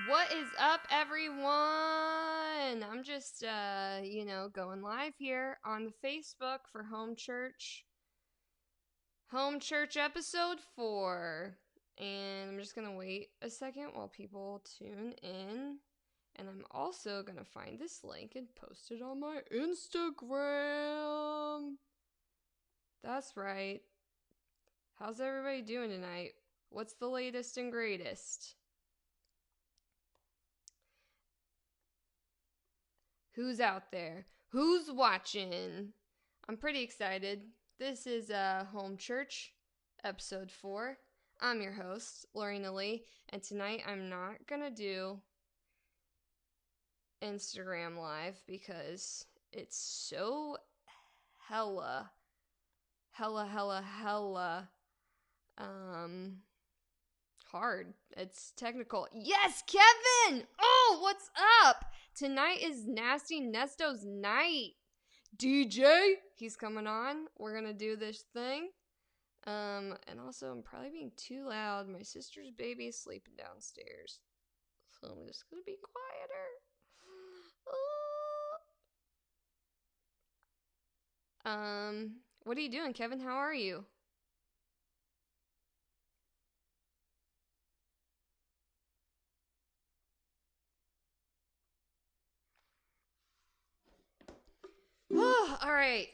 What is up, everyone? I'm just, going live here on the Facebook for Home Church. Home Church episode 4. And I'm just going to wait a second while people tune in. And I'm also going to find this link and post it on my Instagram. That's right. How's everybody doing tonight? What's the latest and greatest? Who's out there? Who's watching? I'm pretty excited. This is Home Church, episode 4. I'm your host, Lorena Lee, and tonight I'm not gonna do Instagram Live because it's so hella hard. It's technical. Yes, Kevin! Oh, what's up? Tonight is Nasty Nesto's night. DJ, he's coming on. We're gonna do this thing. And also I'm probably being too loud. My sister's baby is sleeping downstairs. So I'm just gonna be quieter. What are you doing, Kevin? How are you? All right.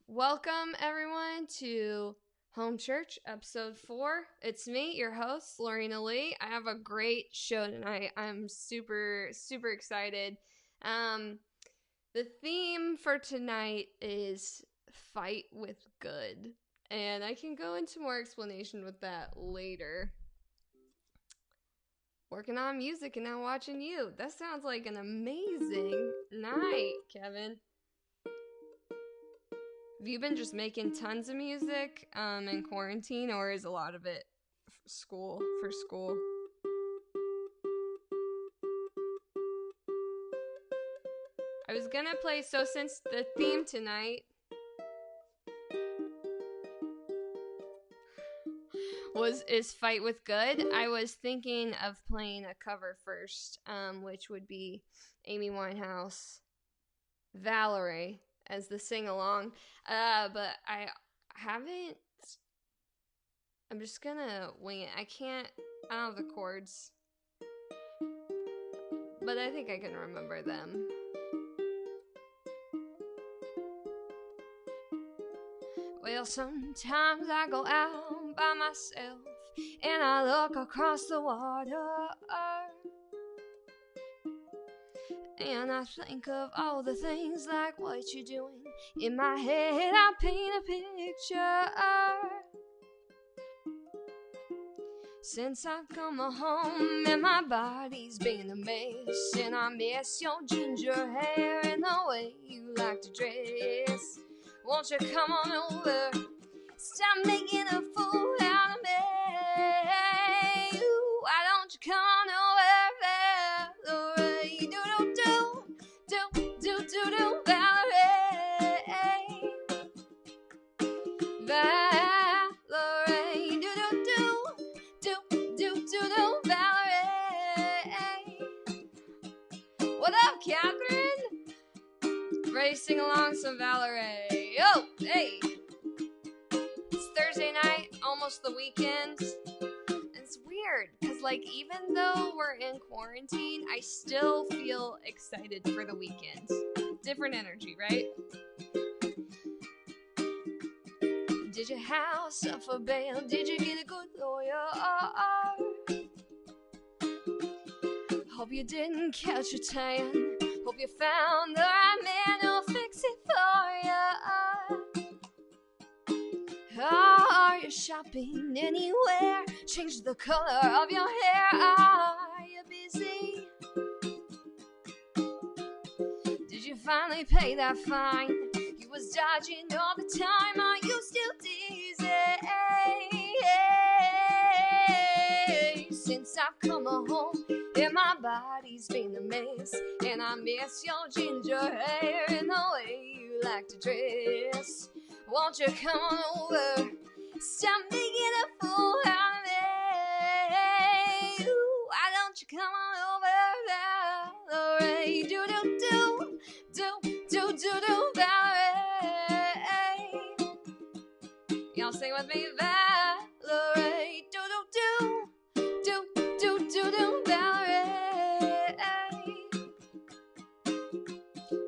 Welcome, everyone, to Home Church, episode 4. It's me, your host, Lorena Lee. I have a great show tonight. I'm super, super excited. The theme for tonight is fight with good. And I can go into more explanation with that later. Working on music and now watching you. That sounds like an amazing night, Kevin. Have you been just making tons of music in quarantine, or is a lot of it for school? I was gonna play, so since the theme tonight is Fight with Good, I was thinking of playing a cover first, which would be Amy Winehouse, Valerie, as the sing-along, but I haven't. I'm just gonna wing it. I don't have the chords, but I think I can remember them. Well, sometimes I go out by myself and I look across the water, and I think of all the things like what you're doing. In my head I paint a picture. Since I've come home and my body's been a mess, and I miss your ginger hair and the way you like to dress. Won't you come on over? Stop making a fool out of me. Why don't you come on over, Valerie? Do, Valerie. Valerie. Do, Valerie. What up, Catherine? Ready to sing along some Valerie? Oh, hey! It's Thursday night, almost the weekend. It's weird, because, even though we're in quarantine, I still feel excited for the weekend. Different energy, right? Did your house up for bail? Did you get a good lawyer? Hope you didn't catch a tan. Hope you found the right man who'll fix it for you. Are you shopping anywhere? Change the color of your hair. Are you busy? Did you finally pay that fine? You was dodging all the time. Are you still dizzy? Since I've come home and my body's been a mess, and I miss your ginger hair and the way you like to dress. Won't you come on over? Stop making a fool out of me. Why don't you come on over? do, Valerie. Y'all sing with me, Valerie. Do, Valerie.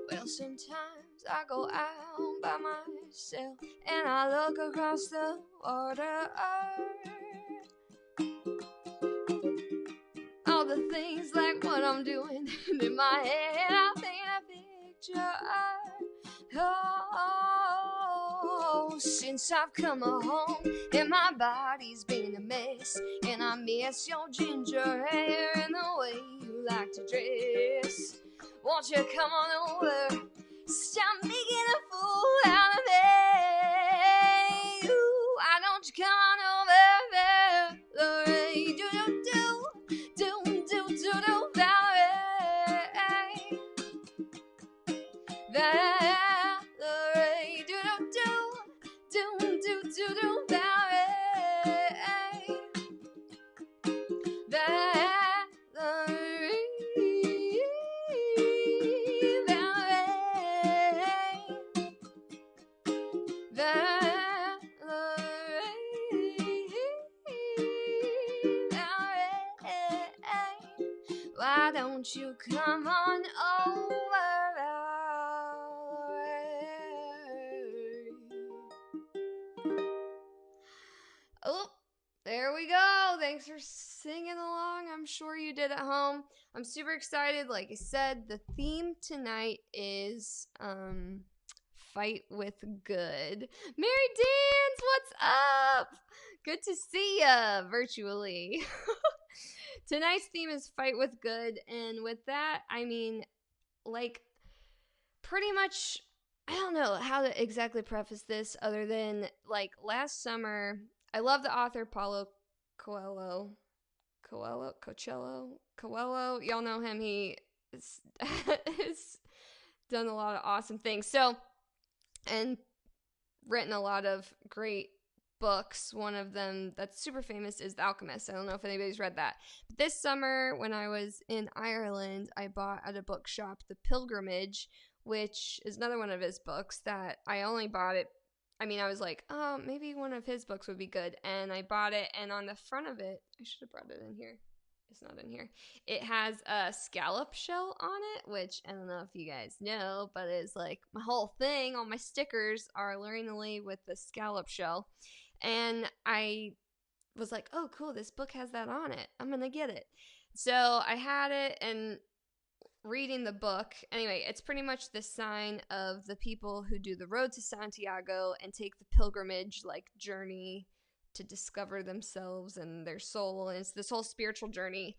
Well, sometimes I go out by myself and I look across the water. All the things like what I'm doing, and in my head I paint a picture. Oh, since I've come home and my body's been a mess, and I miss your ginger hair and the way you like to dress. Won't you come on over? Stop making a fool out of me. Ooh, why don't you come on over, Valerie? Do, Valerie. Valerie, do, Valerie. Valerie. Why don't you come on over, Valerie? Oh, there we go. Thanks for singing along. I'm sure you did at home. I'm super excited. Like I said, the theme tonight is fight with good. Mary Dance, what's up? Good to see ya virtually. Tonight's theme is fight with good, and with that, I mean, like, pretty much, I don't know how to exactly preface this other than, like, last summer, I love the author Paulo Coelho. Coelho? Y'all know him. He has done a lot of awesome things. So, and written a lot of great books. One of them that's super famous is The Alchemist. I don't know if anybody's read that. But this summer, when I was in Ireland, I bought at a bookshop The Pilgrimage, which is another one of his books that I only bought it. I mean, I was like, oh, maybe one of his books would be good. And I bought it, and on the front of it, I should have brought it in here. It's not in here. It has a scallop shell on it, which I don't know if you guys know, but it's like my whole thing. All my stickers are Learning to Lay with the scallop shell. And I was like, oh, cool, this book has that on it. I'm going to get it. So I had it, and reading the book, anyway, it's pretty much the sign of the people who do the road to Santiago and take the pilgrimage, like, journey to discover themselves and their soul, and it's this whole spiritual journey.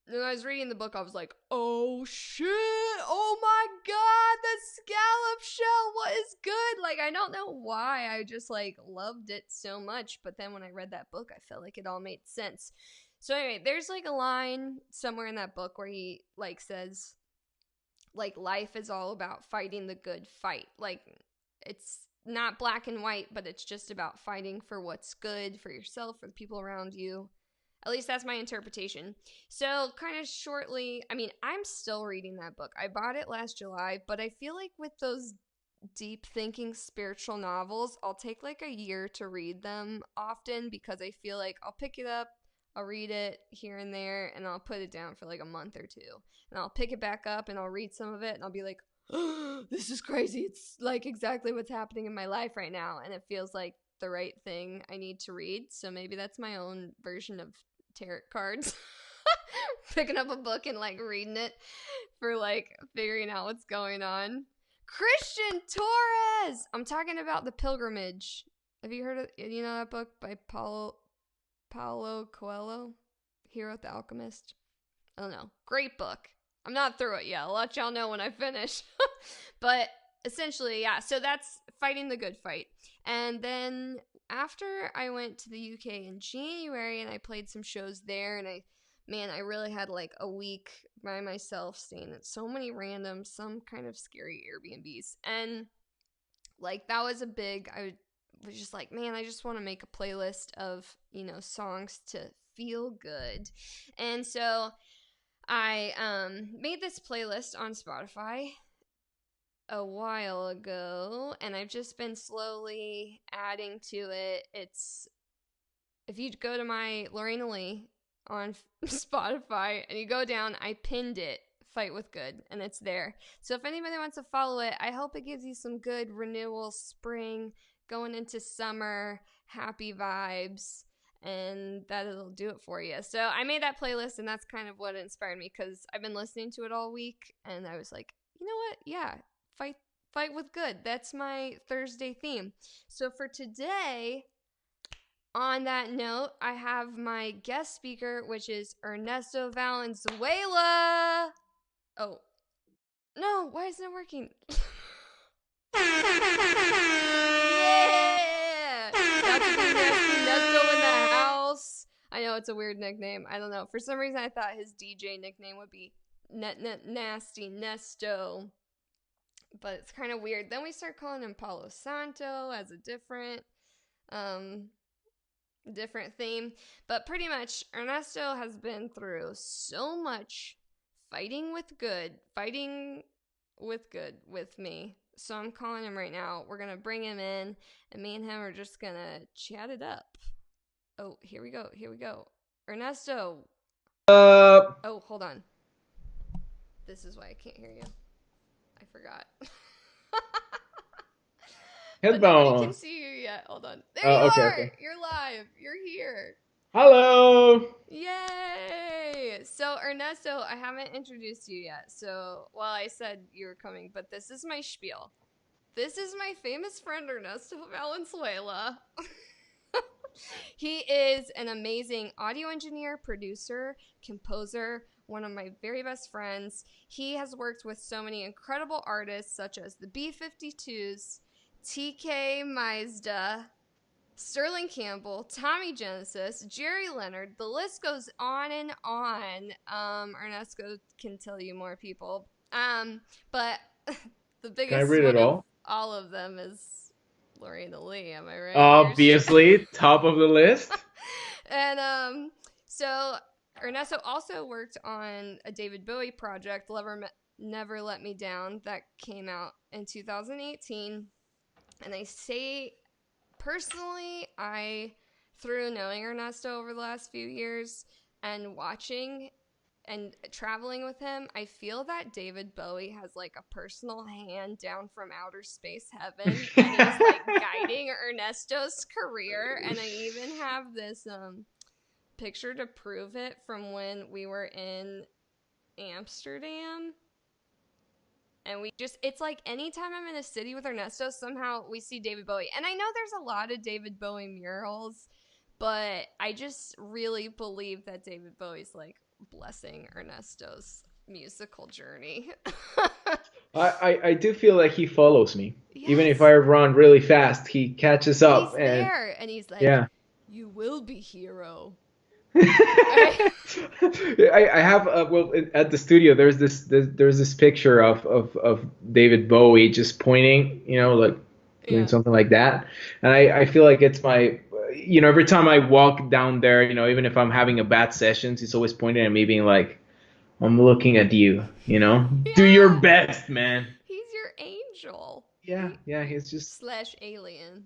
And when I was reading the book, I was like, oh shit, oh my god, the scallop shell, what is good? Like, I don't know why, I just, like, loved it so much, but then when I read that book, I felt like it all made sense. So anyway, there's, like, a line somewhere in that book where he, like, says, like, life is all about fighting the good fight. Like, it's not black and white, but it's just about fighting for what's good for yourself, for the people around you. At least that's my interpretation. So kind of shortly, I mean, I'm still reading that book. I bought it last July, but I feel like with those deep thinking spiritual novels, I'll take like a year to read them often because I feel like I'll pick it up, I'll read it here and there, and I'll put it down for like a month or two. And I'll pick it back up and I'll read some of it and I'll be like, oh, this is crazy. It's like exactly what's happening in my life right now. And it feels like the right thing I need to read. So maybe that's my own version of tarot cards. Picking up a book and like reading it for like figuring out what's going on. Christian Torres! I'm talking about The Pilgrimage. Have you heard of, you know, that book by Paulo Coelho? He wrote The Alchemist. I don't know. Great book. I'm not through it yet. I'll let y'all know when I finish. But essentially, yeah. So that's fighting the good fight. And then after I went to the UK in January and I played some shows there, and I really had like a week by myself staying at so many random, some kind of scary Airbnbs. And like that was I was just like, man, I just want to make a playlist of, you know, songs to feel good. And so I made this playlist on Spotify a while ago, and I've just been slowly adding to it. It's if you go to my Lorena Lee on Spotify and you go down, I pinned it, Fight with Good, and it's there. So if anybody wants to follow it, I hope it gives you some good renewal, spring, going into summer, happy vibes, and that'll do it for you. So I made that playlist, and that's kind of what inspired me, because I've been listening to it all week, and I was like, you know what? Yeah, fight with good. That's my Thursday theme. So for today, on that note, I have my guest speaker, which is Ernesto Valenzuela. Oh, no, why isn't it working? Yeah! That's Ernesto in the house. I know it's a weird nickname. I don't know. For some reason, I thought his DJ nickname would be Nasty Nesto. But it's kind of weird. Then we start calling him Palo Santo as a different theme. But pretty much, Ernesto has been through so much fighting with good with me. So I'm calling him right now. We're going to bring him in, and me and him are just going to chat it up. Oh, here we go. Ernesto. Oh, hold on. This is why I can't hear you. I forgot. But nobody can see you yet. Hold on. There you are. Okay. You're live. You're here. Hello. Yay. So, Ernesto, I haven't introduced you yet. So, well, I said you were coming, but this is my spiel. This is my famous friend, Ernesto Valenzuela. He is an amazing audio engineer, producer, composer, one of my very best friends. He has worked with so many incredible artists such as the B-52s, TK Maizda, Sterling Campbell, Tommy Genesis, Jerry Leonard. The list goes on and on. Ernesto can tell you more people. But the biggest one of all of them is Lorena Lee, am I right? Obviously, top of the list. And so Ernesto also worked on a David Bowie project, Never Let Me Down, that came out in 2018. And I say, personally, through knowing Ernesto over the last few years and watching and traveling with him, I feel that David Bowie has like a personal hand down from outer space heaven, and he's like guiding Ernesto's career. And I even have this picture to prove it from when we were in Amsterdam. And it's like anytime I'm in a city with Ernesto, somehow we see David Bowie. And I know there's a lot of David Bowie murals, but I just really believe that David Bowie's like blessing Ernesto's musical journey. I do feel like he follows me. Yes. Even if I run really fast, he catches up. He's there, and he's like, yeah. You will be hero. I have at the studio there's this picture of David Bowie just pointing, like doing something like that, and I feel like it's my, every time I walk down there, even if I'm having a bad session, he's always pointing at me, being like, I'm looking at you, Yeah. Do your best, man. He's your angel. Yeah, he's just / alien.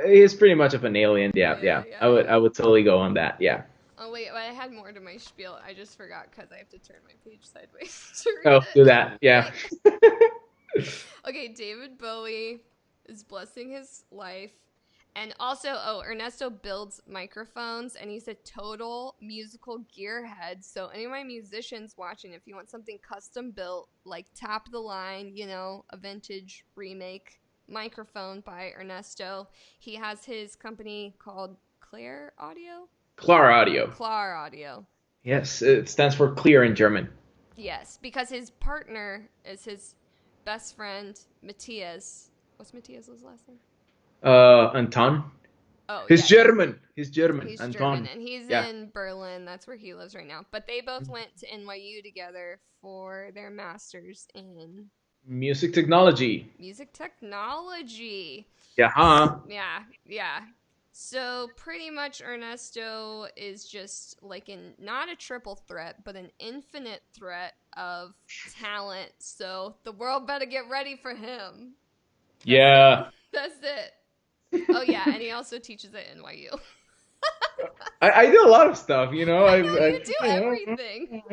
He's pretty much of an alien, yeah. I would totally go on that, yeah. Oh wait, I had more to my spiel. I just forgot because I have to turn my page sideways to read it. Do that, yeah. Okay, David Bowie is blessing his life. And also, Ernesto builds microphones, and he's a total musical gearhead. So any of my musicians watching, if you want something custom built, like top of the line, a vintage remake microphone by Ernesto. He has his company called Clar Audio. Yes, it stands for clear in German. Yes, because his partner is his best friend, Matthias. What's Matthias's last name? Anton. Oh, He's German. He's Anton. German, and he's in Berlin. That's where he lives right now. But they both went to NYU together for their masters in music technology. Yeah, huh? Yeah. So pretty much Ernesto is just like not a triple threat, but an infinite threat of talent. So the world better get ready for him. That's Yeah. it. That's it. Oh yeah, and he also teaches at NYU. I do a lot of stuff, you know. I know you do You everything.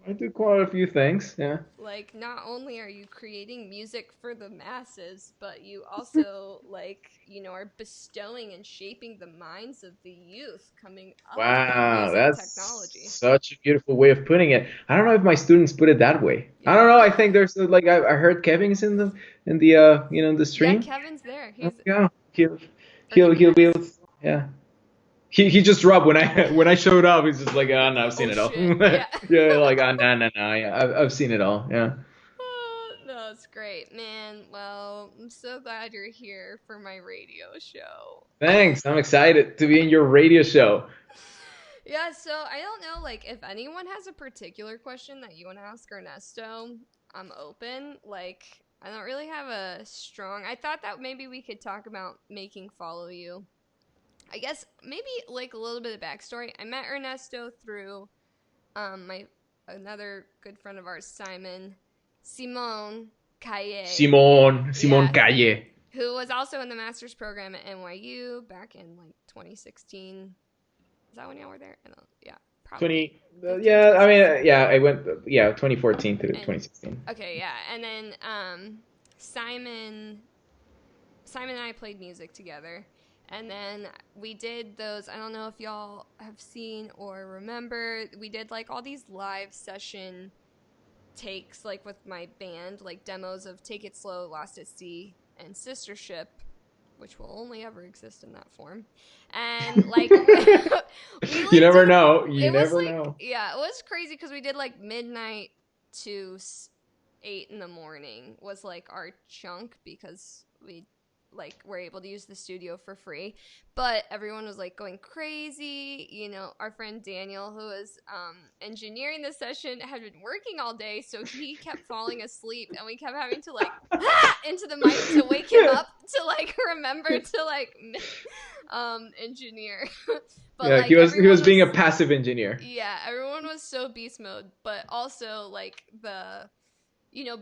I do quite a few things. Yeah. Like, not only are you creating music for the masses, but you also, like, are bestowing and shaping the minds of the youth coming up in Wow, music that's technology. such a beautiful way of putting it. I don't know if my students put it that way. I Yeah. don't know. I think there's like I heard Kevin's in the in the Yeah, stream. Kevin's there. Oh, He's, yeah, or he he'll be mixed. able to, yeah. He just dropped when I when I showed up. He's just like, oh no, I've seen Oh, it all. shit. Yeah. Yeah, like no, yeah, I've seen it all. Yeah. No, it's great, man. Well, I'm so glad you're here for my radio show. Thanks. I'm excited to be in your radio show. Yeah, so I don't know, like, if anyone has a particular question that you want to ask Ernesto, I'm open. Like, I don't really have a strong. I thought that maybe we could talk about making Follow You. I guess maybe like a little bit of backstory. I met Ernesto through my another good friend of ours, Simon Calle. Simon Yeah, Calle. who was also in the master's program at NYU back in like 2016. Is that when y'all were there? I don't, yeah, probably. 20 15, yeah, I mean 2016. yeah, I went 2014 to And 2016. okay, yeah, and then Simon and I played music together, and then we did those. I don't know if y'all have seen or remember. We did like all these live session takes, like with my band, like demos of Take It Slow, Lost at Sea, and Sister Ship, which will only ever exist in that form. And like we like You never did, know. You it was never like, know. yeah, it was crazy because we did like midnight to 8 in the morning was like our chunk because we like were able to use the studio for free, but everyone was like going crazy. Our friend Daniel, who was engineering the session, had been working all day, so he kept falling asleep, and we kept having to like into the mic to wake him up to like remember to like engineer. But Yeah, like he was everyone being a passive engineer. yeah, everyone was so beast mode, but also like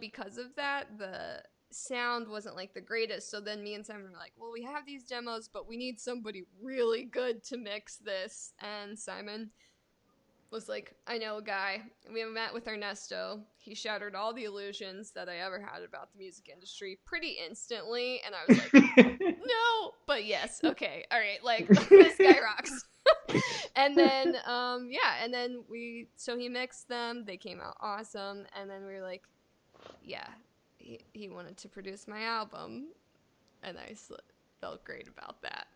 because of that, the sound wasn't like the greatest. So then me and Simon were like, well, we have these demos, but we need somebody really good to mix this. And Simon was like, I know a guy. We met with Ernesto. He shattered all the illusions that I ever had about the music industry pretty instantly. And I was like, no, but yes, okay, all right, like this guy rocks. And then and then he mixed them, they came out awesome, and then we were like, yeah, he wanted to produce my album, and I felt great about that.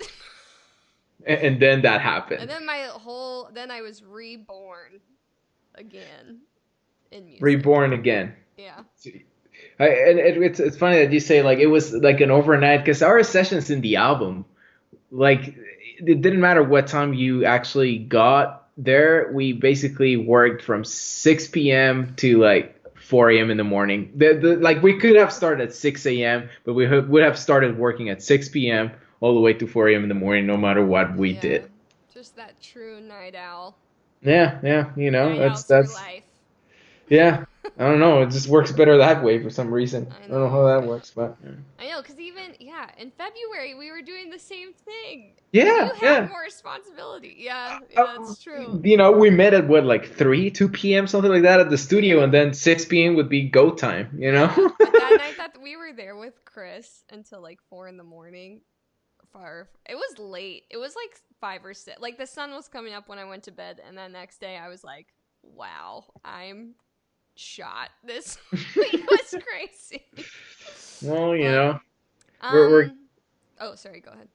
And then that happened. And then then I was reborn again in music. Reborn again. Yeah. And it's funny that you say like it was like an overnight because our sessions in the album, like it didn't matter what time you actually got there. We basically worked from 6 p.m. to like 4 a.m. in the morning. Like we could have started at 6 a.m., but we would have started working at 6 p.m. all the way to 4 a.m. in the morning, no matter what we did. Just that true night owl. Yeah, Night owls for life. Yeah, I don't know. It just works better that way for some reason. I don't know how that works, but yeah. I know, because even in February we were doing the same thing. Yeah, you had more responsibility. Yeah, that's true. We met at what, like 2 p.m. something like that at the studio, and then 6 p.m. would be go time. But that night that we were there with Chris until like 4 in the morning. It was late. It was like 5 or 6. Like the sun was coming up when I went to bed, and then next day I was like, wow, I'm shot. This week was crazy. Well, we're oh, sorry, go ahead.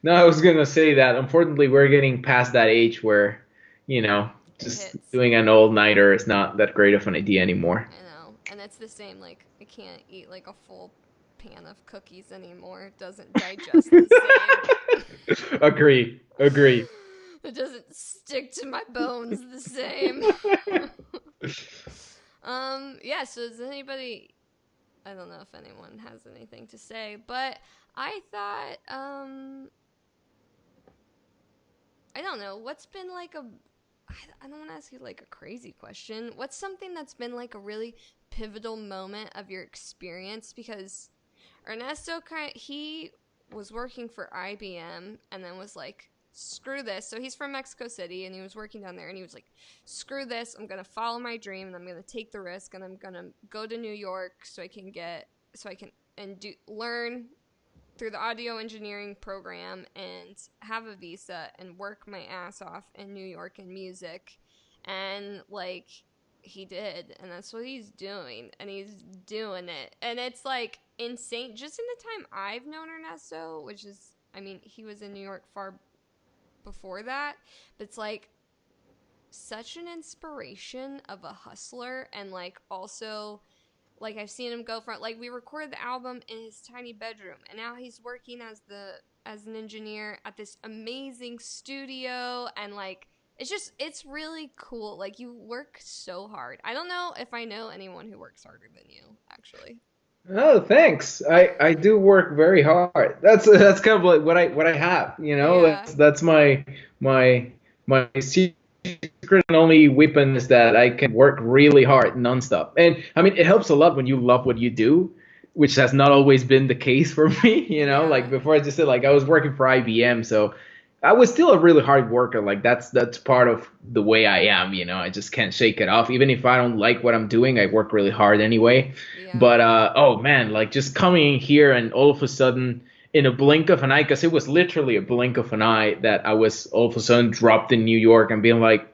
No, I was gonna say that unfortunately we're getting past that age where, just doing an all-nighter is not that great of an idea anymore. I know, and it's the same. Like I can't eat like a full pan of cookies anymore. It doesn't digest the same. Agree. It doesn't stick to my bones the same. Yeah, so does anybody, I don't know if anyone has anything to say, but I thought I don't know, what's been like I don't want to ask you like a crazy question. What's something that's been like a really pivotal moment of your experience? Because Ernesto he was working for IBM and then was like, screw this. So he's from Mexico City and he was working down there and he was like, screw this. I'm going to follow my dream and I'm going to take the risk and I'm going to go to New York so I can learn through the audio engineering program and have a visa and work my ass off in New York in music. And like he did, and that's what he's doing, and he's doing it. And it's like insane just in the time I've known Ernesto, which is, I mean, he was in New York far before that, but it's like such an inspiration of a hustler. And like also, like I've seen him go from, like, we recorded the album in his tiny bedroom and now he's working as an engineer at this amazing studio. And like it's really cool. Like, you work so hard. I don't know if I know anyone who works harder than you, actually. Oh, thanks. I do work very hard. That's kind of like what I have, you know. Yeah. That's my secret and only weapon is that I can work really hard nonstop. And I mean, it helps a lot when you love what you do, which has not always been the case for me, you know. Like Yeah. before, I just said like I was working for IBM, so I was still a really hard worker. Like that's part of the way I am, you know. I just can't shake it off. Even if I don't like what I'm doing, I work really hard anyway. Yeah. But oh man, like just coming in here and all of a sudden in a blink of an eye, because it was literally a blink of an eye that I was all of a sudden dropped in New York and being like,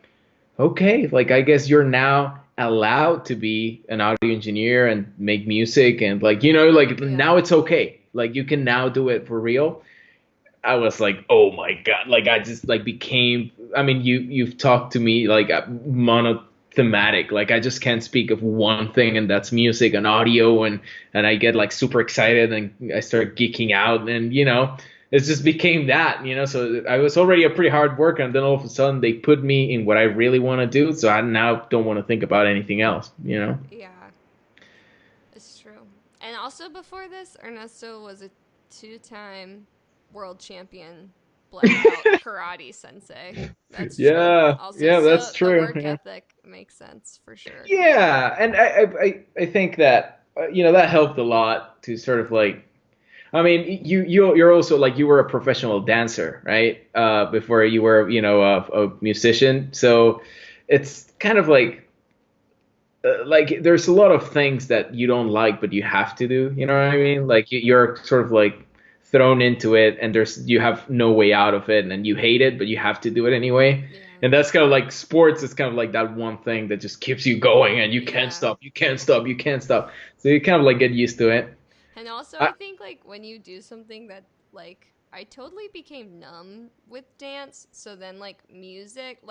okay, like I guess you're now allowed to be an audio engineer and make music and like, you know, like Yeah. now it's okay. Like you can now do it for real. I was like, oh my God. Like I just like became, I mean, you've talked to me like monothematic. Like I just can't speak of one thing, and that's music and audio, and I get like super excited and I start geeking out, and you know, it just became that, you know. So I was already a pretty hard worker, and then all of a sudden they put me in what I really want to do. So I now don't want to think about anything else, you know. Yeah. It's true. And also before this, Ernesto was a two-time world champion black belt karate sensei. That's true. Yeah, Also, yeah, so that's the true. work Yeah. ethic makes sense for sure. Yeah, and I think that you know that helped a lot to sort of like I mean you're also like you were a professional dancer, right? Before you were you know a musician, so it's kind of like there's a lot of things that you don't like but you have to do. You know what I Yeah. mean? Like you're sort of like thrown into it, and you have no way out of it, and you hate it, but you have to do it anyway. Yeah. And that's kind of like sports is kind of like that one thing that just keeps you going, and you can't Yeah. stop, you can't stop, you can't stop. So you kind of like get used to it. And also, I, I think like when you do something that, like, I totally became numb with dance. So then like music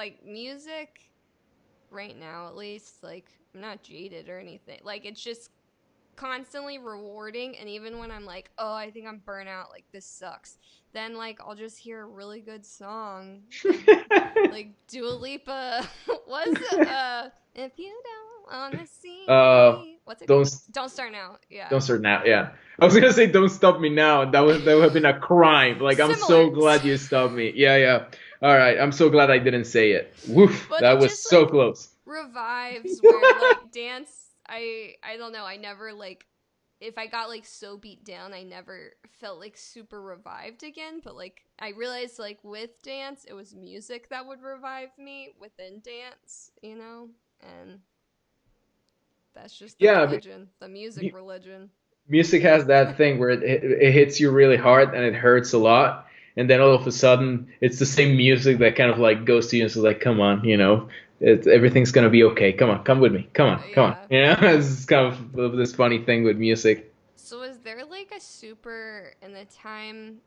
right now, at least, like, I'm not jaded or anything. Like, it's just constantly rewarding. And even when I'm like, oh, I think I'm burnt out, like, this sucks, then like I'll just hear a really good song, like Dua Lipa. Was if you don't wanna see uh, me, what's it don't called? Don't Start Now. Yeah. don't start now. Yeah, I was gonna say don't stop me now, and that would have been a crime. Like I'm so Similar. glad you stopped me. Yeah, yeah. All right, I'm so glad I didn't say it. Woof, But that it was just so like close. revives where like dance, I don't know, I never like, if I got like so beat down, I never felt like super revived again. But like I realized like with dance, it was music that would revive me within dance, you know? And that's just the Yeah, religion, the music religion. music has that thing where it hits you really hard and it hurts a lot, and then all of a sudden it's the same music that kind of like goes to you and says like, come on, you know, everything's gonna be okay. Come on, come with me. Come on. Yeah. You know, it's kind of this funny thing with music. So is there like a super in the time,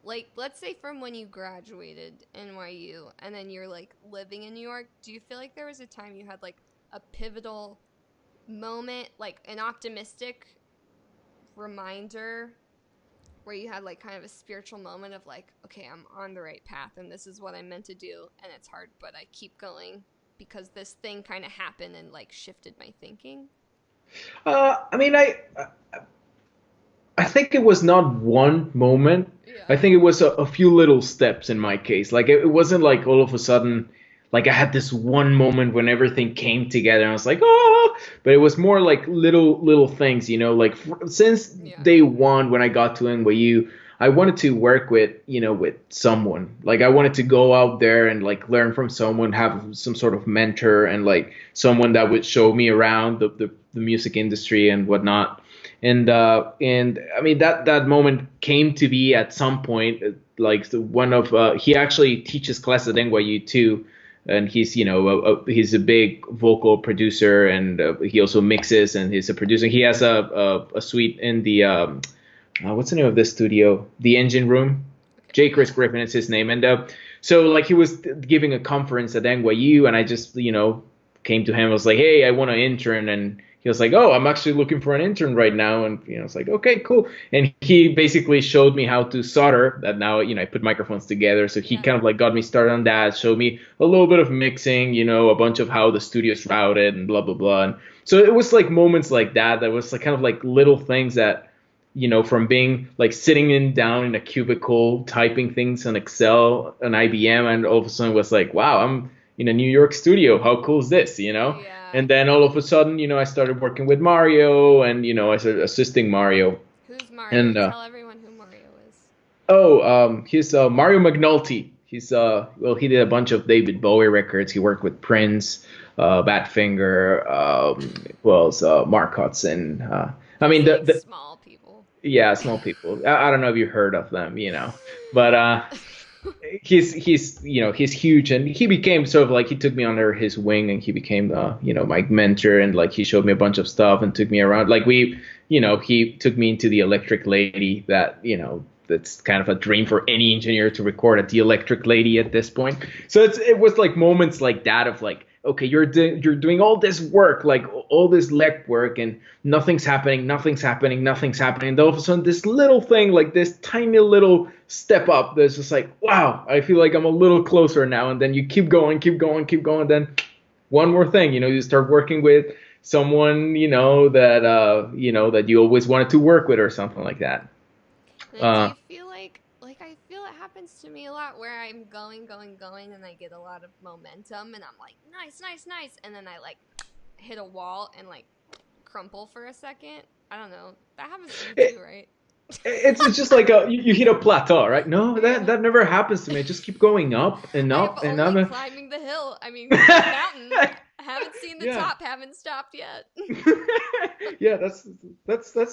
like let's say from when you graduated NYU and then you're like living in New York, do you feel like there was a time you had like a pivotal moment, like an optimistic reminder where you had like kind of a spiritual moment of like, okay, I'm on the right path and this is what I'm meant to do and it's hard, but I keep going because this thing kind of happened and like shifted my thinking? I mean, I think it was not one moment. I Yeah. think it was a few little steps in my case. Like it wasn't like all of a sudden, like I had this one moment when everything came together and I was like, oh, but it was more like little things, like since Yeah. day one when I got to NYU, I wanted to work with someone. Like I wanted to go out there and like learn from someone, have some sort of mentor and like someone that would show me around the music industry and whatnot. And I mean that moment came to be at some point. Like one of he actually teaches class at NYU too, and he's he's a big vocal producer, and he also mixes, and he's a producer. He has a suite in the what's the name of this studio? The Engine Room. Okay. J. Chris Yeah. Griffin is his name, and so like he was giving a conference at NYU, and I just came to him. I was like, hey, I want to intern, and he was like, oh, I'm actually looking for an intern right now, and it's like, okay, cool. And he basically showed me how to solder. That now I put microphones together, so he Yeah. kind of like got me started on that. Showed me a little bit of mixing, a bunch of how the studio's routed and blah blah blah. And so it was like moments like that. That was like kind of like little things that from being like sitting down in a cubicle typing things on Excel and IBM, and all of a sudden was like, wow, I'm in a New York studio. How cool is this? Yeah. And then all of a sudden, I started working with Mario, and I started assisting Mario. Who's Mario? And Tell everyone who Mario is. he's Mario McNulty. He's well, he did a bunch of David Bowie records. He worked with Prince, Badfinger, well, Mark Hudson. I mean, Like the small people. yeah, small people. I don't know if you heard of them. But he's huge, and he became sort of like he took me under his wing, and he became my mentor, and like he showed me a bunch of stuff and took me around. Like he took me into the Electric Lady, that that's kind of a dream for any engineer to record at the Electric Lady at this point. So it was like moments like that of like, okay, you're doing all this work, like all this leg work, and nothing's happening. And then all of a sudden, this little thing, like this tiny little step up, that's just like, wow, I feel like I'm a little closer now. And then you keep going. Then one more thing, you start working with someone, that you always wanted to work with or something like that. And do Uh, you feel like I feel it happens to me a lot where I'm going, and I get a lot of momentum, and I'm like, nice, nice, nice, and then I like hit a wall and like crumple for a second. I don't know. That happens to you it, too, right? it's just like you hit a plateau, right? No, that Yeah. that never happens to me. I just keep going up and I up am and only up. climbing the hill. I mean, the mountain. Haven't seen the Yeah. top. Haven't stopped yet. Yeah, that's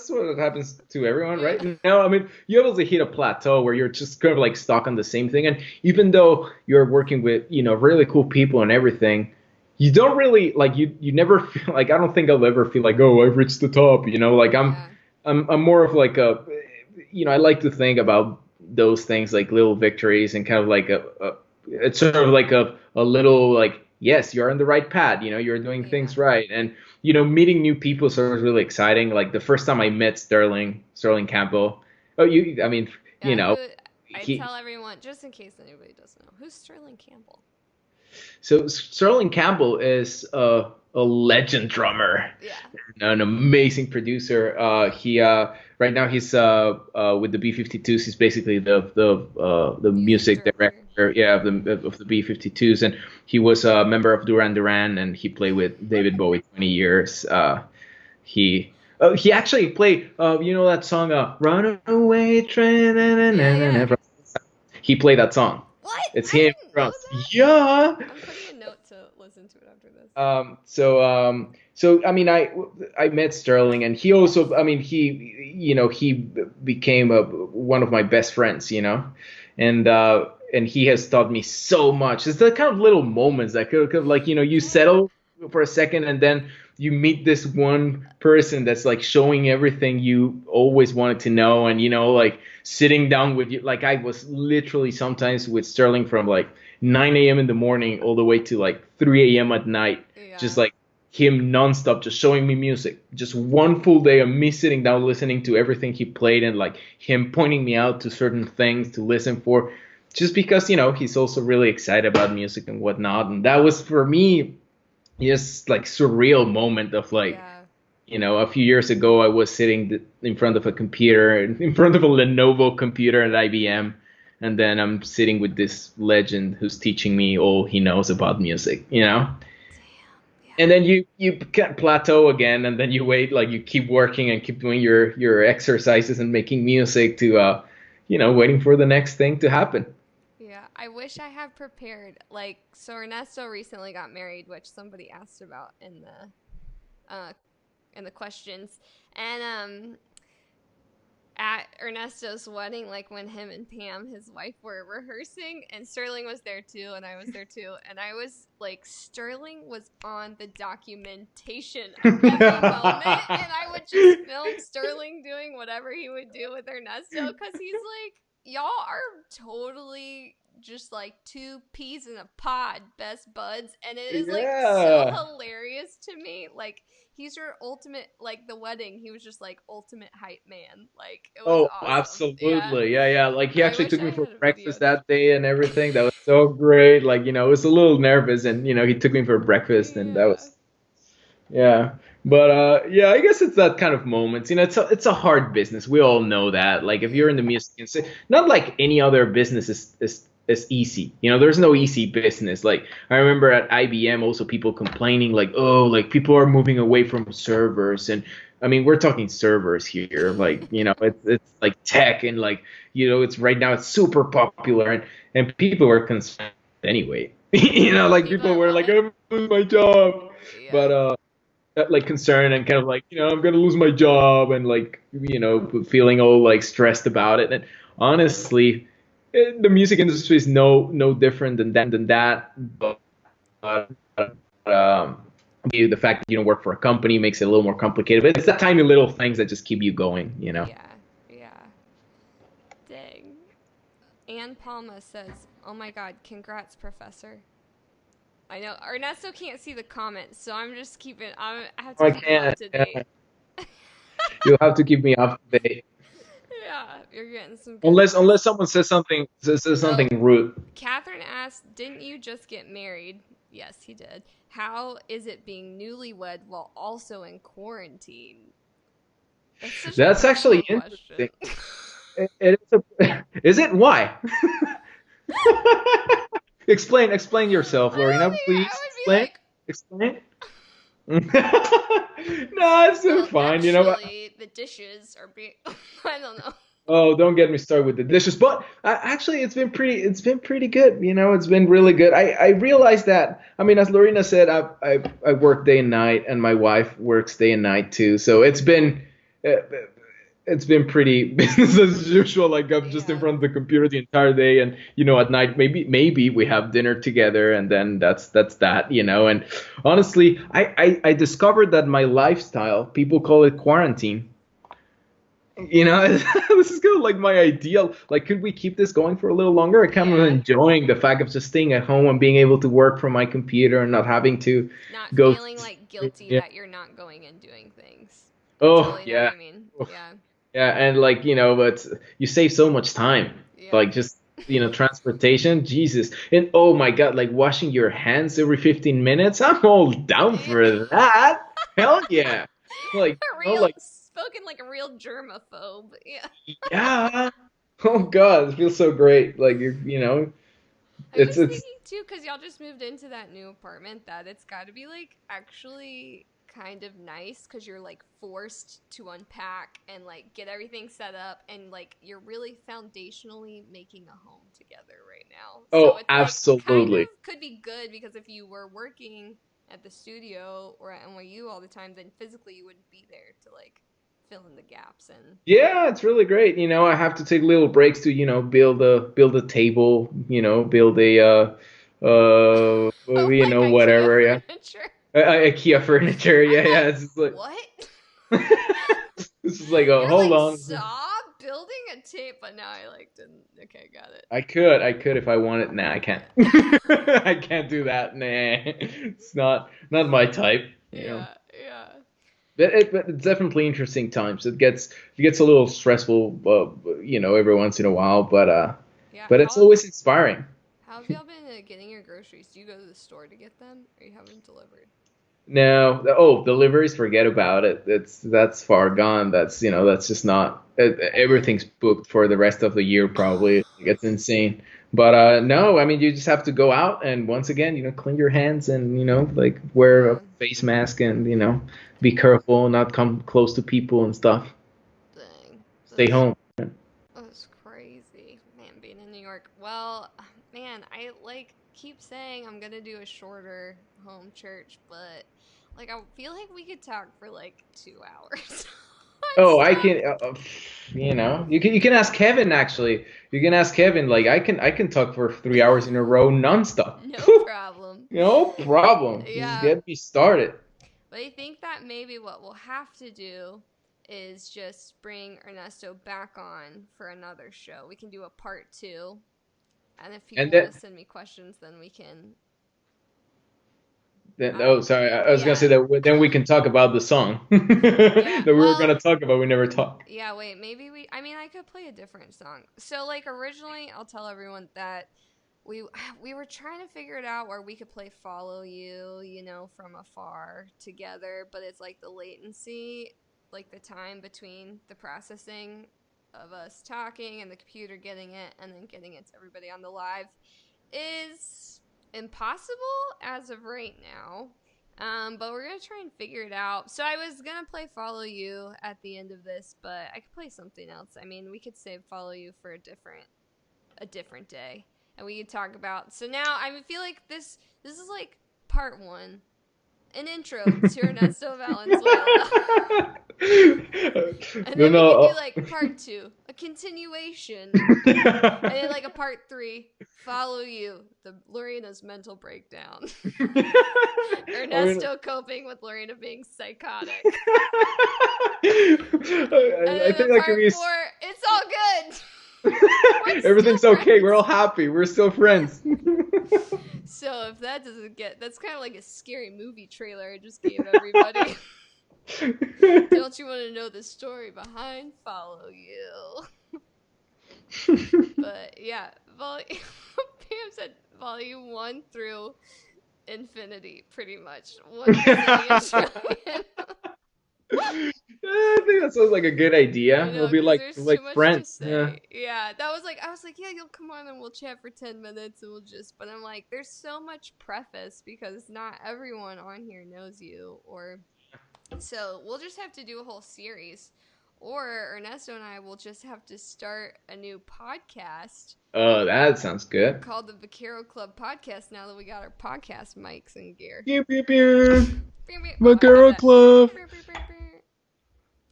what happens to everyone, Yeah. right? No, I mean, you also hit a plateau where you're just kind of like stuck on the same thing, and even though you're working with really cool people and everything, you don't really like you never feel like, I don't think I'll ever feel like, oh, I've reached the top. Like Yeah. I'm more of like I like to think about those things like little victories, and kind of like it's sort of like a little like, yes, you're on the right path. You're doing Yeah. things right. And meeting new people is always really exciting. Like the first time I met Sterling Campbell. Oh, I mean, Yeah. Who? I he tell everyone just in case anybody doesn't know who's Sterling Campbell. so Sterling Campbell is a legend drummer, Yeah. an amazing producer. He right now he's with the B-52s. He's basically the Music music director. director, yeah, of the B-52s, and he was a member of Duran Duran, and he played with David Bowie 20 years. He actually played that song, Runaway Train, Yeah. Yeah. he played that song. What? It's I him. didn't know Yeah. that. I'm putting a note to listen to it after this. So I mean, I met Sterling, and he also, I mean, he became one of my best friends, and he has taught me so much. It's the kind of little moments that could like, you Yeah. settle for a second, and then you meet this one person that's like showing everything you always wanted to know, and like sitting down with you. Like I was literally sometimes with Sterling from like 9 a.m. in the morning all the way to like 3 a.m. at night, just Yeah. like him nonstop, just showing me music. Just one full day of me sitting down listening to everything he played, and like him pointing me out to certain things to listen for, just because he's also really excited about music and whatnot. And that was for me just like surreal moment of like, Yeah. A few years ago, I was sitting in front of a computer, in front of a Lenovo computer at IBM, and then I'm sitting with this legend who's teaching me all he knows about music. Damn. And Yeah. then you can plateau again, and then you wait, like you keep working and keep doing your exercises and making music to, waiting for the next thing to happen. Yeah, I wish I had prepared. Like, so Ernesto recently got married, which somebody asked about uh in the questions, and at Ernesto's wedding, like when him and Pam, his wife, were rehearsing, and Sterling was there too, and I was there too, and I was like, Sterling was on the documentation of every moment, and I would just film Sterling doing whatever he would do with Ernesto, because he's like, y'all are totally just like two peas in a pod, best buds, and it is like so Yeah. hilarious to me. Like, he's your ultimate, like the wedding, he was just like ultimate hype man. Like, it was Oh, awesome. Yeah. absolutely. Yeah, yeah. Like he I actually wish took I me for had breakfast videoed it. that day and everything. That was so great. Like, I was a little nervous and he took me for breakfast and that Yeah. was yeah. But yeah, I guess it's that kind of moments. It's a hard business. We all know that. Like if you're in the Yeah. music industry, not like any other business is easy. There's no easy business. Like I remember at IBM also people complaining like, "Oh, like people are moving away from servers." And I mean, we're talking servers here. Like, it's like tech and like, it's right now it's super popular and people are concerned anyway. Like People people are were like, what? "I'm gonna lose my job." Yeah. But like concern and kind of like I'm gonna lose my job and like feeling all like stressed about it. And honestly, the music industry is no different than that. But um, the fact that you don't work for a company makes it a little more complicated. But it's the tiny little things that just keep you going. Yeah. Yeah. Dang. Ann Palma says, "Oh my God, congrats, Professor." I know Ernesto can't see the comments, so I have to I keep him up can't. to Yeah. date. You'll have to keep me up to date. Yeah, you're getting some good ones. Unless someone says Oh, something rude. Catherine asked, "Didn't you just get married?" Yes, he did. How is it being newlywed while also in quarantine? That's such a That's actually personal question. interesting. Is it why? Explain yourself, Lorena, I please. would be Explain. No, it's like, well, fine. actually, the dishes are being. I don't know. Oh, don't get me started with the dishes. But actually, it's been pretty good. It's been really good. I realized that. I mean, as Lorena said, I work day and night, and my wife works day and night too. So uh, it's been pretty business as usual. Like I'm just in Yeah. front of the computer the entire day, and at night maybe we have dinner together, and then that's that. And honestly, I discovered that my lifestyle, people call it quarantine. This is kind of like my ideal. Like, could we keep this going for a little longer? I kind of Yeah. enjoying the fact of just staying at home and being able to work from my computer and not having to Not go. feeling like guilty Yeah. that you're not going and doing things. I Oh totally know what yeah. you mean. Yeah. Yeah, and like, but you save so much time. Yeah. Like just, transportation, Jesus. And oh my God, like washing your hands every 15 minutes. I'm all down Yeah. for that. Hell yeah. Like, A real like spoken like a real germaphobe. Yeah. yeah. Oh God, it feels so great. Like I it's was it's thinking too, because y'all just moved into that new apartment, that it's got to be like actually kind of nice because you're like forced to unpack and like get everything set up, and like you're really foundationally making a home together right now. So oh, it's like kind absolutely. of could be good, because if you were working at the studio or at NYU all the time, then physically you wouldn't be there to like fill in the gaps and Yeah, it's really great. I have to take little breaks to, build a table, build a oh, like IKEA whatever, yeah. furniture. IKEA furniture, yeah, I'm yeah. like, It's just like what? this is like, oh, You're hold like, on. saw building a tape, but now I like didn't. Okay, got it. I could if I wanted. Nah, I can't. Yeah. I can't do that. Nah, it's not my type. Yeah, yeah. But it's definitely interesting times. It gets a little stressful, every once in a while, Yeah. but it's always inspiring. How have y'all been getting your groceries? Do you go to the store to get them, or you have them delivered? No. Oh, deliveries, forget about it. That's far gone. That's just not. Everything's booked for the rest of the year probably. It's insane. But no, I mean you just have to go out and once again, clean your hands and like wear a Yeah, face mask and be careful, not come close to people and stuff. dang. Stay home. That's crazy. Man, being in New York. Well, man, I like keep saying I'm gonna do a shorter home church, but like I feel like we could talk for like 2 hours on Oh, I stuff. can, you can ask Kevin actually. You can ask Kevin. Like I can talk for 3 hours in a row nonstop. No problem. No problem. Just Yeah, get me started. but I think that maybe what we'll have to do is just bring Ernesto back on for another show. We can do a part two. And if And people want then, to send me questions, then we can. then I oh, don't. sorry, I was gonna say Yeah. that. Then we can talk about the song Yeah. that we were Well. gonna talk about. We never talked. Yeah. Wait. Maybe we. I mean, I could play a different song. So, like, originally, I'll tell everyone that we we were trying to figure it out where we could play "Follow You," from afar together. But it's like the latency, like the time between the processing of us talking and the computer getting it, and then getting it to everybody on the live is impossible as of right now. But we're gonna try and figure it out. So I was gonna play Follow You at the end of this, but I could play something else. I mean, we could save Follow You for a different day, and we could talk about. So now I feel like this is like part one, an intro to Ernesto Valenzuela. And No, then we could do no. like part two, a continuation. And then like a part three, Follow You, the Lorena's mental breakdown. I mean, Ernesto coping with Lorena being psychotic. And I then think the that could part be. four, it's all good. We're still Everything's okay. We're all friends. happy. We're still friends. So if that doesn't that's kind of like a scary movie trailer I just gave everybody. Don't you want to know the story behind Follow You? But yeah, Pam said volume 1 through infinity, pretty much. 1 zillion trillion. I think that sounds like a good I idea. We'll know, be because like there's too like much to friends. Yeah. say. Yeah, that was like, I was like, yeah, you'll come on and we'll chat for 10 minutes and we'll just, but I'm like, there's so much preface because not everyone on here knows you, or, so we'll just have to do a whole series. Or Ernesto and I will just have to start a new podcast Oh, that sounds good. called the Vaquero Club Podcast now that we got our podcast mics and gear. Pew pew pew. Oh, I have Vaquero that. Club.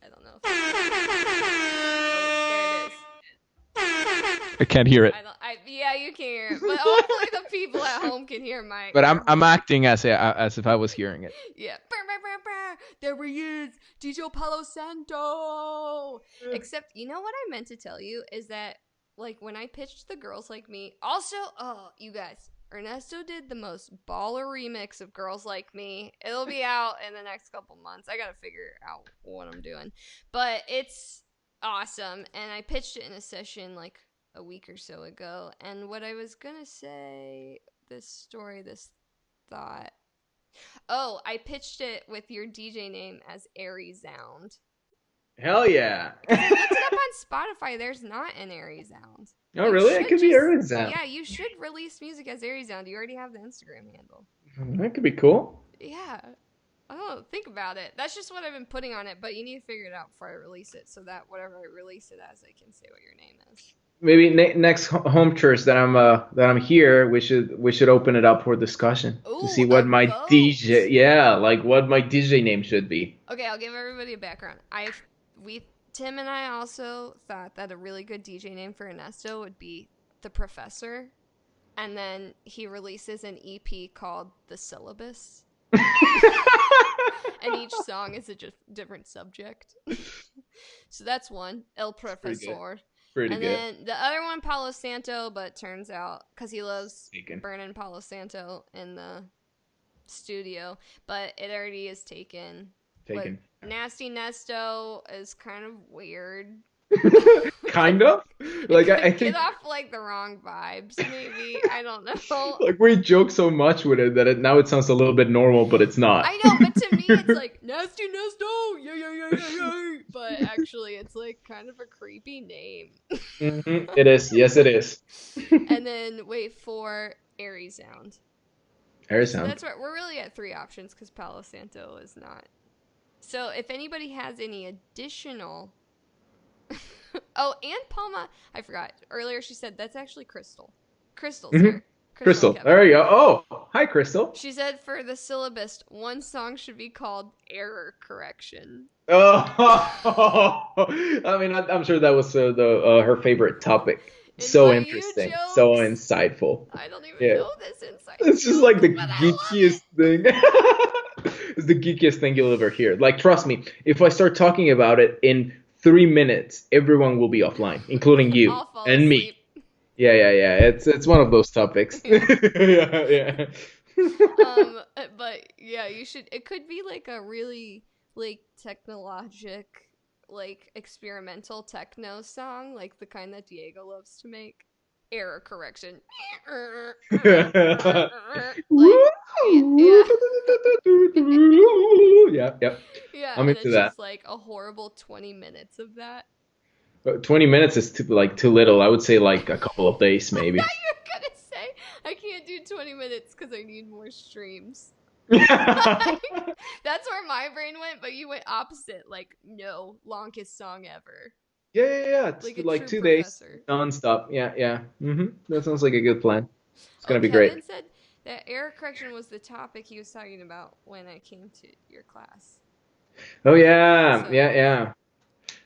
I don't know if that's Oh, there it is. I can't hear it. Yeah, you can hear it, but hopefully the people at home can hear my. But I'm acting as if I was hearing it. Yeah. There he is, DJ Palo Santo. Except, you know what I meant to tell you is that, like, when I pitched the Girls Like Me, also, oh, you guys, Ernesto did the most baller remix of Girls Like Me. It'll be out in the next couple months. I gotta figure out what I'm doing, but it's awesome. And I pitched it in a session like a week or so ago. And what I was gonna say, this thought. Oh, I pitched it with your DJ name as Airy Sound. Hell yeah. Because I looked it up on Spotify. There's not an Airy Sound. Oh, You really? It should could be just, Aaron Sound. yeah, you should release music as Airy Sound. You already have the Instagram handle. That could be cool. Yeah. I don't know. Think about it. That's just what I've been putting on it, but you need to figure it out before I release it so that whatever I release it as, I can say what your name is. Maybe next home church that I'm here, we should open it up for discussion to Ooh, see a what my vote. DJ, yeah, like what my DJ name should be. Okay, I'll give everybody a background. Tim and I also thought that a really good DJ name for Ernesto would be The Professor, and then he releases an EP called The Syllabus, and each song is a different subject. So that's one, El Pretty good. Profesor. Pretty And good. then the other one, Palo Santo, but turns out, because he loves Taken. burning Palo Santo in the studio, but it already is taken. Taken. But Nasty Nesto is kind of weird. Kind of. It Like could I get think off like the wrong vibes, maybe. I don't know. like we joke so much with it that now it sounds a little bit normal, but it's not. I know, but to me it's like nasty Nesto, yeah, yeah, yeah, yeah, yeah. But actually, it's like kind of a creepy name. It is. Yes, it is. And then wait for Airy Sound. Air So sound. that's what we're really at 3 options because Palo Santo is not. So if anybody has any additional, oh, and Palma, I forgot earlier. She said that's actually Crystal. Crystal's Hmm. here. Crystal Crystal. Kevin. There you go. Oh, hi, Crystal. She said for the syllabus, one song should be called Error Correction. Oh, I mean, I'm sure that was her favorite topic. In So my you interesting, so jokes, insightful. I don't even Yeah, know this inside it's just joke, like the but I love geekiest thing. It's the geekiest thing you'll ever hear. Like, trust me, if I start talking about it in 3 minutes, everyone will be offline, including it. you I'll fall and me. asleep. Yeah, yeah, yeah. It's one of those topics. Yeah. Yeah, yeah. But yeah, you should. It could be like a really like technologic, like experimental techno song, like the kind that Diego loves to make. Error correction. Like, yeah, Yeah, yeah. yeah, I'm and into it's that. just like a horrible 20 minutes of that. But 20 minutes is too little. I would say like a couple of days I thought maybe. you were gonna say I can't do 20 minutes because I need more streams. Yeah, That's where my brain went, but you went opposite. Like, no, longest song ever. yeah, yeah. It's Like a like true 2 days professor. nonstop. Yeah, yeah. That sounds like a good plan. It's Oh, gonna be great. Kevin said that error correction was the topic he was talking about when I came to your class. Oh yeah, So, yeah, yeah.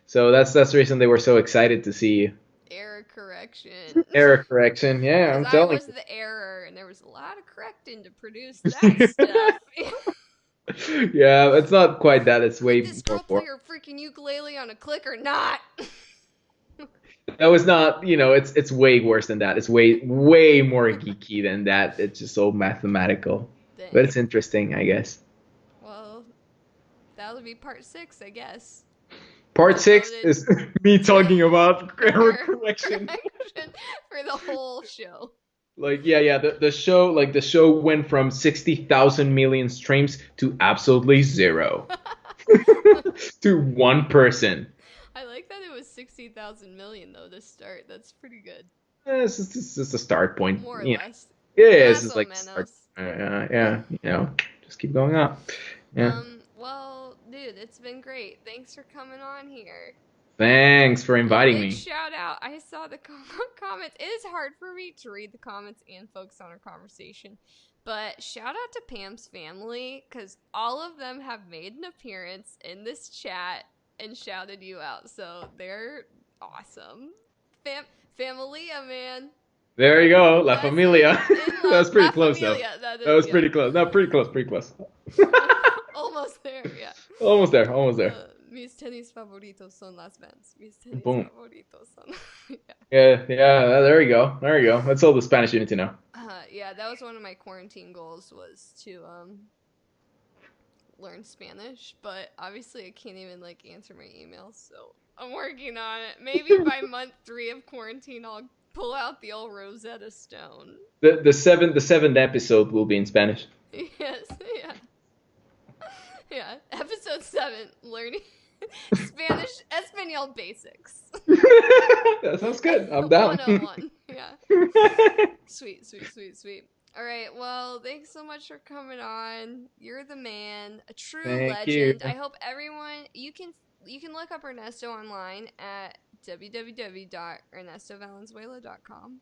So that's the reason they were so excited to see you. error correction. Error correction. Yeah, Because I'm I telling was you. the error, and there was a lot of correcting to produce that stuff. Yeah, it's not quite that. It's Could way this more girl play her freaking ukulele on a click or not? that was not, it's way worse than that. It's way more geeky than that. It's just so mathematical. But it's Dang. interesting, I guess. Well, that'll be part 6, I guess. Part six Devoted is me to talking about error error correction. correction for the whole show. Like, yeah, yeah, the show went from 60,000 million streams to absolutely zero. To one person. I like that it was 60,000 million though to start. That's pretty good. It's just a start point. More or Yeah, less. yeah, it's Más just o like start. menos. Yeah, just keep going up. Yeah. Well, dude, it's been great. Thanks for coming on here. Thanks for A inviting big me. shout out. I saw the comments. It is hard for me to read the comments and focus on our conversation. But shout out to Pam's family because all of them have made an appearance in this chat and shouted you out. So they're awesome. Familia, man. There you go, La That's it. Familia. In That love. was pretty La close, though. Familia. That That is, was yeah. pretty close. No, pretty close, pretty close. Almost there, yeah. Almost there, almost there. Mis tenis favoritos son las Vans. Mis tenis Boom. favoritos son. Yeah. Yeah. There you go. There you go. That's all the Spanish you need to know. Yeah, that was one of my quarantine goals was to learn Spanish, but obviously I can't even like answer my emails, so I'm working on it. Maybe by month 3 of quarantine, I'll pull out the old Rosetta Stone. The seventh episode will be in Spanish. Yes, yeah. Yeah, episode 7, learning Spanish, Espanol basics. That sounds good. I'm down. 101, yeah. Sweet. All right, well, thanks so much for coming on. You're the man, a true Thank you. legend. I hope everyone you can look up Ernesto online at www.ernestovanzuela.com.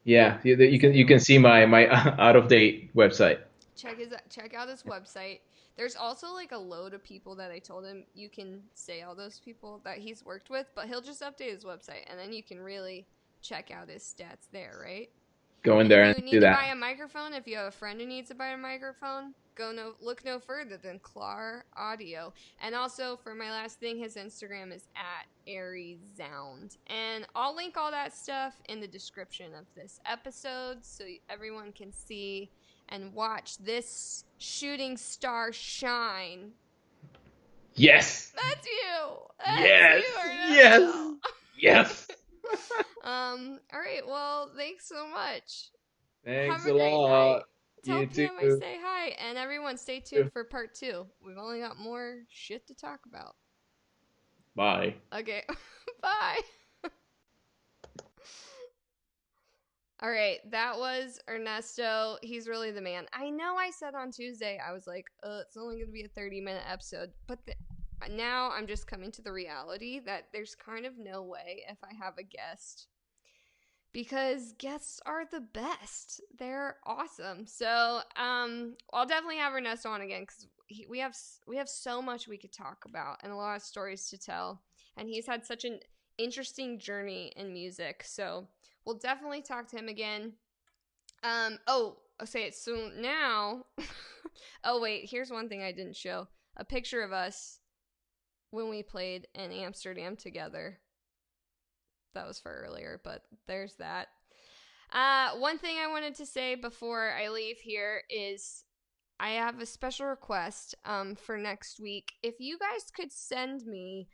Yeah, you can see my out of date website. Check out his website. There's also like a load of people that I told him you can say all those people that he's worked with, but he'll just update his website and then you can really check out his stats there, right? Go in And there if and you do need to buy that. a microphone, if you have a friend who needs to buy a microphone, look no further than Clar Audio. And also for my last thing, his Instagram is at AirieSound. And I'll link all that stuff in the description of this episode so everyone can see and watch this shooting star shine. Yes. That's you. That's Yes. you, Yes. Ernesto. Yes. All right. Well, thanks so much. Have Thanks a a great night. lot. Tell You Pam I too. say hi, and everyone stay tuned for part 2. We've only got more shit to talk about. Bye. Okay. Bye. All right, that was Ernesto. He's really the man. I know I said on Tuesday, I was like, it's only going to be a 30-minute episode. But now I'm just coming to the reality that there's kind of no way if I have a guest. Because guests are the best. They're awesome. So I'll definitely have Ernesto on again because we have so much we could talk about and a lot of stories to tell. And he's had such an interesting journey in music. So we'll definitely talk to him again. I'll say it soon now. Oh wait, here's one thing I didn't show: a picture of us when we played in Amsterdam together. That was for earlier, but there's that. One thing I wanted to say before I leave here is I have a special request for next week. If you guys could send me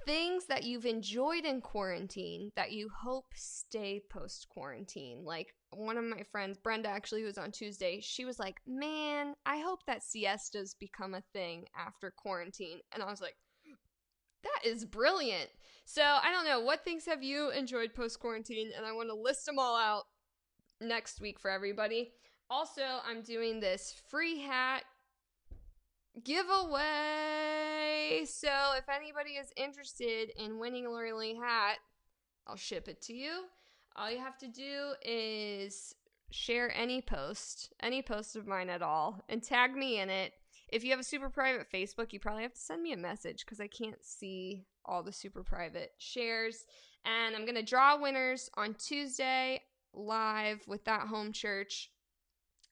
things that you've enjoyed in quarantine that you hope stay post quarantine. Like one of my friends, Brenda, actually, who was on Tuesday, she was like, man, I hope that siestas become a thing after quarantine. And I was like, that is brilliant. So I don't know, what things have you enjoyed post quarantine? And I want to list them all out next week for everybody. Also, I'm doing this free hat giveaway. So if anybody is interested in winning a Lori hat, I'll ship it to you. All you have to do is share any post of mine at all, and tag me in it. If you have a super private Facebook, you probably have to send me a message because I can't see all the super private shares. And I'm going to draw winners on Tuesday live with that Home Church.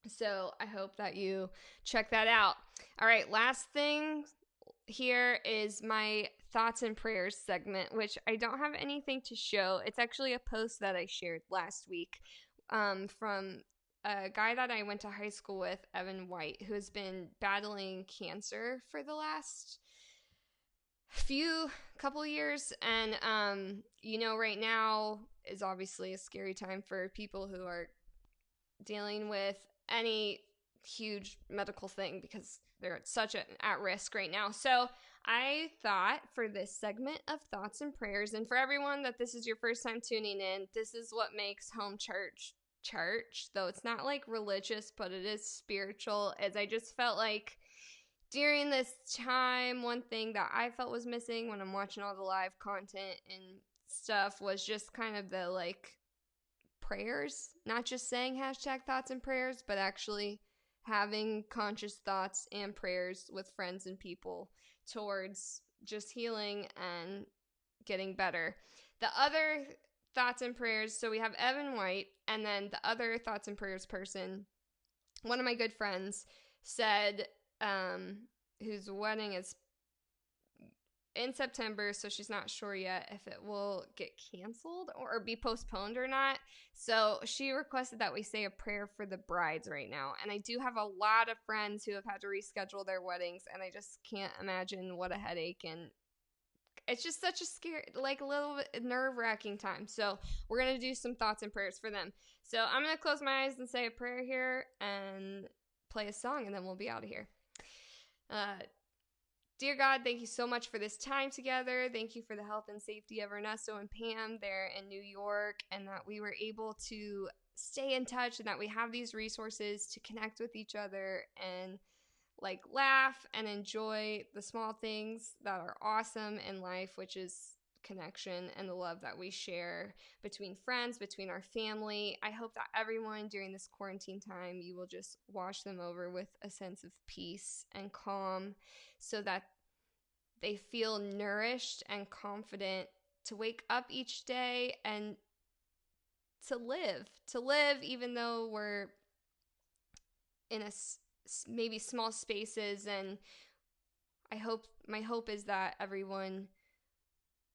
So I hope that you check that out. All right, last thing here is my thoughts and prayers segment, which I don't have anything to show. It's actually a post that I shared last week from a guy that I went to high school with, Evan White, who has been battling cancer for the last couple years. And right now is obviously a scary time for people who are dealing with any huge medical thing because they're at such at risk right now. So I thought for this segment of thoughts and prayers, and for everyone that this is your first time tuning in, this is what makes Home Church church, though it's not like religious, but it is spiritual. As I just felt like during this time, one thing that I felt was missing when I'm watching all the live content and stuff was just kind of the like prayers, not just saying hashtag thoughts and prayers, but actually having conscious thoughts and prayers with friends and people towards just healing and getting better. The other thoughts and prayers, so we have Evan White, and then the other thoughts and prayers person, one of my good friends said, whose wedding is in September, so she's not sure yet if it will get canceled or be postponed or not. So she requested that we say a prayer for the brides right now. And I do have a lot of friends who have had to reschedule their weddings, and I just can't imagine what a headache, and it's just such a scary, like a little bit nerve-wracking time. So we're going to do some thoughts and prayers for them. So I'm going to close my eyes and say a prayer here and play a song, and then we'll be out of here. Dear God, thank you so much for this time together. Thank you for the health and safety of Ernesto and Pam there in New York, and that we were able to stay in touch and that we have these resources to connect with each other and like laugh and enjoy the small things that are awesome in life, which is connection and the love that we share between friends, between our family. I hope that everyone during this quarantine time, you will just wash them over with a sense of peace and calm so that they feel nourished and confident to wake up each day and to live even though we're in maybe small spaces. And my hope is that everyone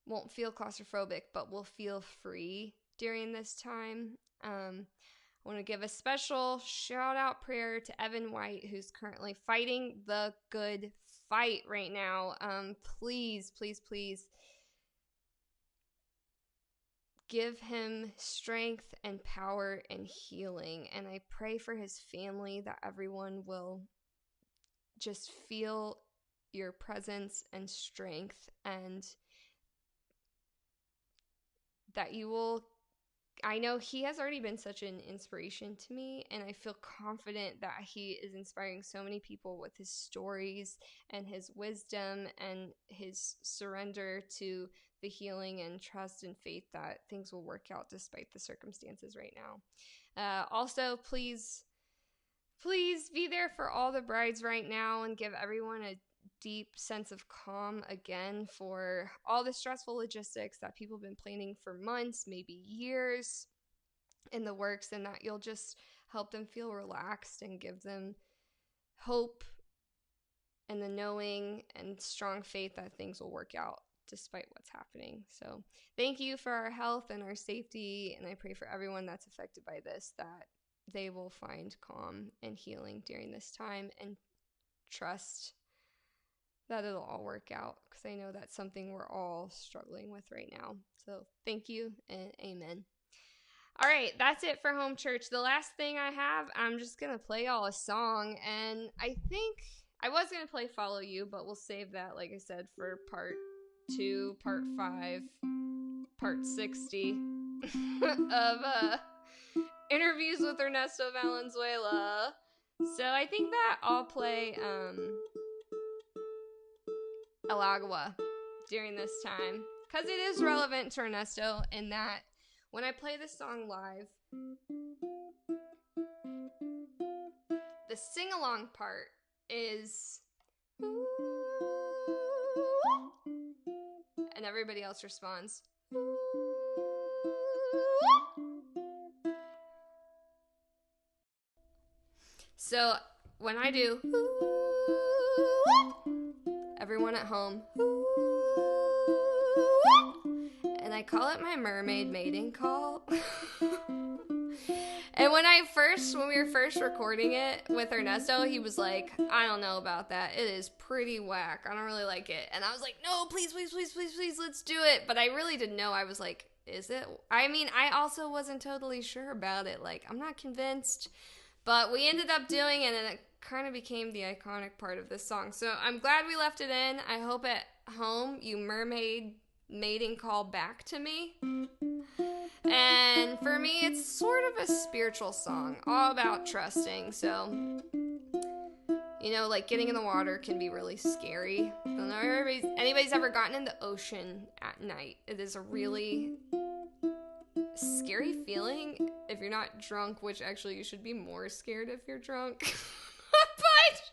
won't feel claustrophobic, but will feel free during this time. I want to give a special shout out prayer to Evan White, who's currently fighting the good fight right now, please, please, please give him strength and power and healing. And I pray for his family that everyone will just feel your presence and strength, and that you will. I know he has already been such an inspiration to me, and I feel confident that he is inspiring so many people with his stories and his wisdom and his surrender to the healing and trust and faith that things will work out despite the circumstances right now. Also, please be there for all the brides right now and give everyone a deep sense of calm again for all the stressful logistics that people have been planning for months, maybe years in the works, and that you'll just help them feel relaxed and give them hope and the knowing and strong faith that things will work out despite what's happening. So thank you for our health and our safety, and I pray for everyone that's affected by this that they will find calm and healing during this time and trust that it'll all work out, because I know that's something we're all struggling with right now. So thank you and amen. All right, that's it for Home Church. The last thing I have, I'm just going to play y'all a song, and I think I was going to play Follow You, but we'll save that, like I said, for part 2, part 5, part 60 of interviews with Ernesto Valenzuela. So I think that I'll play Agua during this time, because it is relevant to Ernesto in that when I play this song live, the sing-along part is and everybody else responds. So when I do, everyone at home, and I call it my mermaid mating call. And when we were first recording it with Ernesto, he was like, I don't know about that. It is pretty whack. I don't really like it. And I was like, no, please, let's do it. But I really didn't know. I was like, is it? I mean, I also wasn't totally sure about it. Like, I'm not convinced. But we ended up doing it, and it kind of became the iconic part of this song. So I'm glad we left it in. I hope at home you mermaid mating call back to me. And for me, it's sort of a spiritual song, all about trusting. So, you know, like getting in the water can be really scary. I don't know if anybody's ever gotten in the ocean at night. It is a really scary feeling if you're not drunk, which actually you should be more scared if you're drunk. But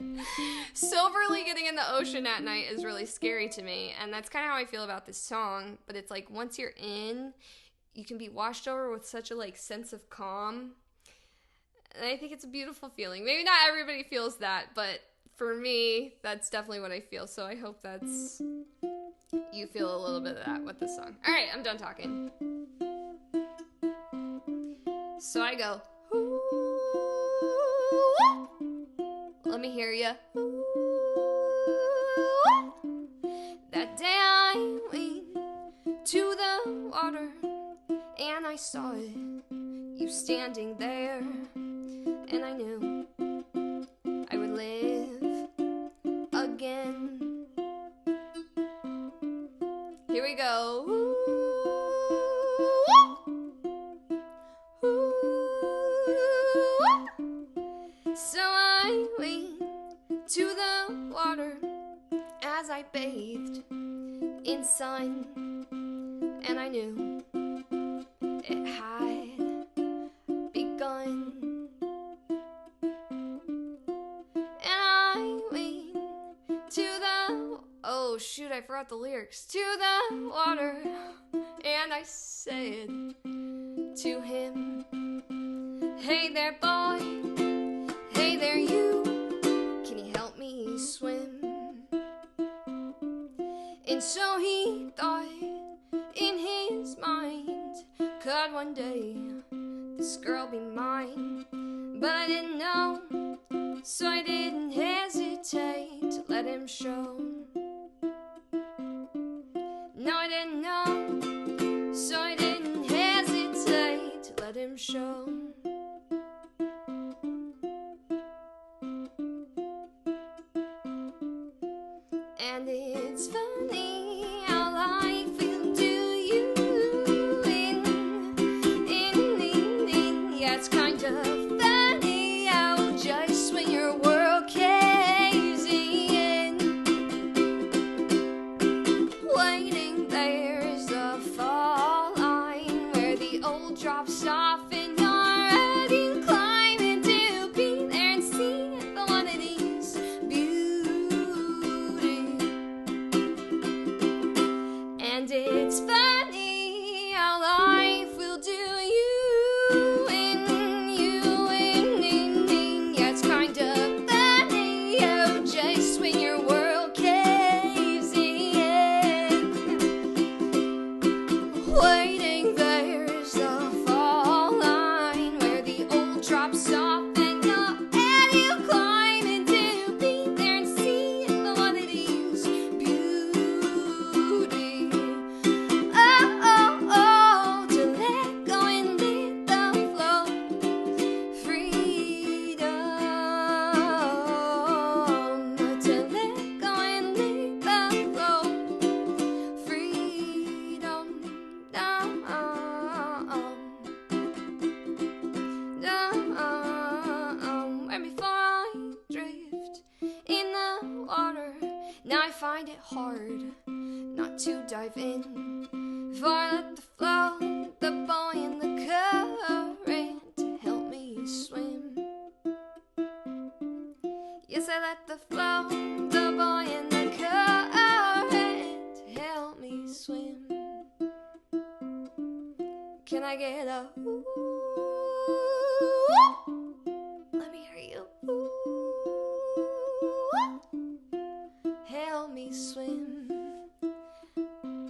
soberly getting in the ocean at night is really scary to me, and that's kind of how I feel about this song. But it's like once you're in, you can be washed over with such a like sense of calm, and I think it's a beautiful feeling. Maybe not everybody feels that, but for me, that's definitely what I feel. So I hope that's you feel a little bit of that with this song. All right, I'm done talking. So I go, let me hear ya. That day I went to the water, and I saw it, you standing there, and I knew I would live again. Here we go. So I went to the water as I bathed in sun, and I knew it had begun. And I went to the, oh shoot, I forgot the lyrics, to the water, and I said to him, hey there boy, hey there you, can you help me swim? And so he thought in his mind, could one day this girl be mine? But I didn't know, so I didn't hesitate to let him show. No, I didn't know, so I didn't hesitate to let him show. And it's funny how life will do you in. Yeah, it's kind of funny how just when your world caves in, waiting there's a fall line where the old drops off and you're ready climbing to be there and see the one that is beauty. And it's funny how life will do you in. Yeah, it's kind of funny how just when your world caves in, waiting there's a fall line where the old drops off and you climb into be there and see the one that is beauty. Oh, to let go and let the flow, freedom. To let go and let the flow, freedom. And before I drift in the water, now I find it hard not to dive in. For I let the flow, the buoy and the current to help me swim. Yes, I let the flow, the buoy and the current to help me swim. Can I get a ooh? Let me hear you. Ooh. Help me swim.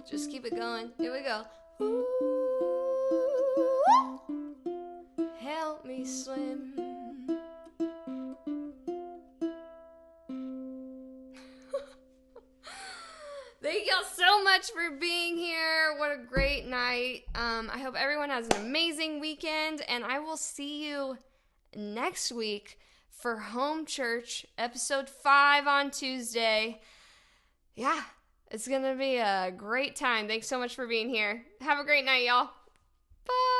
Just keep it going. Here we go. Ooh. Help me swim. Thank y'all so much for being here. What a great night. I hope everyone has an amazing weekend, and I will see you next week for Home Church, episode 5 on Tuesday. Yeah, it's going to be a great time. Thanks so much for being here. Have a great night, y'all. Bye.